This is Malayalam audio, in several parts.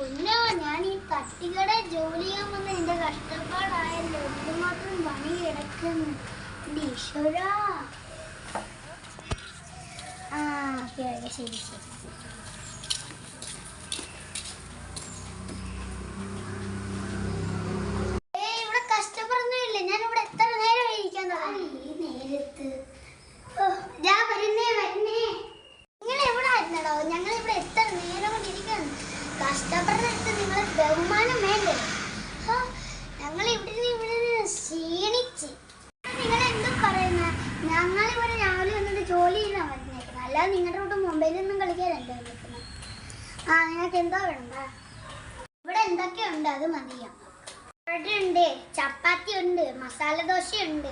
പൊന്നോ, ഞാൻ ഈ തട്ടിക്കട ജോലി ചെയ്യാൻ വന്ന എന്റെ കഷ്ടപ്പാടായല്ലോ. എന്തുമാത്രം പണി കിടക്കുന്നു ഈശ്വരാ. ഓക്കെ ശരി ശരി. ഇവിടെ കഷ്ടപ്പെടുന്നില്ല. ഞാൻ ഇവിടെ എത്ര നേരം ഇരിക്കാൻ തുടങ്ങി ഈ നേരത്ത്. ഞാൻ വരുന്നേ. നിങ്ങൾ എവിടെ ആയിരുന്നടോ? ഞങ്ങൾ ഇവിടെ എത്ര നേരം കൊണ്ട് ഇരിക്കുന്നു. കഷ്ടപ്പെടുന്നിടത്ത് നിങ്ങൾ ബഹുമാനം വേണ്ടേ? ഞങ്ങൾ ഇവിടെ ക്ഷീണിച്ച്. നിങ്ങൾ എന്തും പറയുന്ന? ഞങ്ങളിവിടെ രാവിലെ വന്നിട്ട് ജോലി ചെയ്യാൻ വന്നേക്കുന്നത്, അല്ലാതെ നിങ്ങളുടെ കൂടെ മൊബൈലൊന്നും കളിക്കാനല്ല വന്നിരിക്കുന്നത്. നിങ്ങൾക്ക് എന്താ വേണ്ട? ഇവിടെ എന്തൊക്കെയുണ്ട് അത് മതിയോ? ഉണ്ട്, ചപ്പാത്തി ഉണ്ട്, മസാല ദോശയുണ്ട്,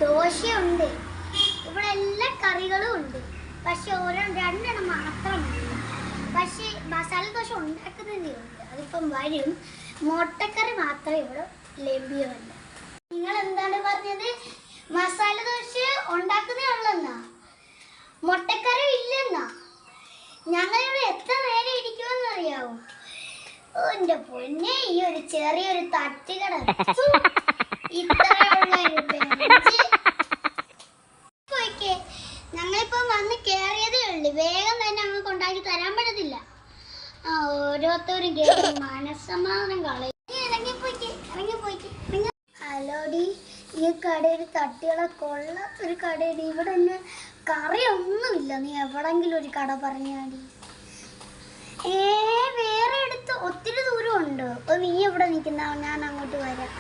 ദോശയുണ്ട്, ഇവിടെ എല്ലാ കറികളും ഉണ്ട്. പക്ഷെ രണ്ടെണ്ണം മാത്രമല്ല. പക്ഷേ മസാല ദോശ ഉണ്ടാക്കുന്നതേ ഉണ്ട്, അതിപ്പം വരും. മുട്ടക്കറി മാത്രമേ ഇവിടെ ലഭ്യമല്ല. നിങ്ങൾ എന്താണ് പറഞ്ഞത്? മസാല ദോശ ഉണ്ടാക്കുന്നേ ഉള്ളെന്നാ, മുട്ടക്കറി ഇല്ലെന്നാ? ഞങ്ങളിവിടെ എത്ര നേരം ഇരിക്കുമെന്ന് അറിയാവോ? എന്റെ പൊന്നെ, ഈ ഒരു ചെറിയൊരു തട്ടുകട ഇത്രയുള്ള ഞങ്ങളിപ്പം വന്ന് കയറിയതേ ഉള്ളു. വേഗം തന്നെ അങ്ങ് കൊണ്ടാക്കി തരാൻ പറ്റത്തില്ല. ഓരോരുത്തരും കേറി മനസ്സമാധാനം കളയും. ഇറങ്ങിപ്പോയിക്ക്. ഹലോടി, ഈ കടയിൽ തട്ടുകളെ കൊള്ളാത്തൊരു കടയാണ്. ഇവിടെ തന്നെ കറിയൊന്നുമില്ല. നീ എവിടെങ്കിലും ഒരു കട പറഞ്ഞാടി. വേറെ അടുത്ത് ഒത്തിരി ദൂരം ഉണ്ട്. നീ എവിടെ നിൽക്കുന്ന? ഞാൻ അങ്ങോട്ട് വരാം.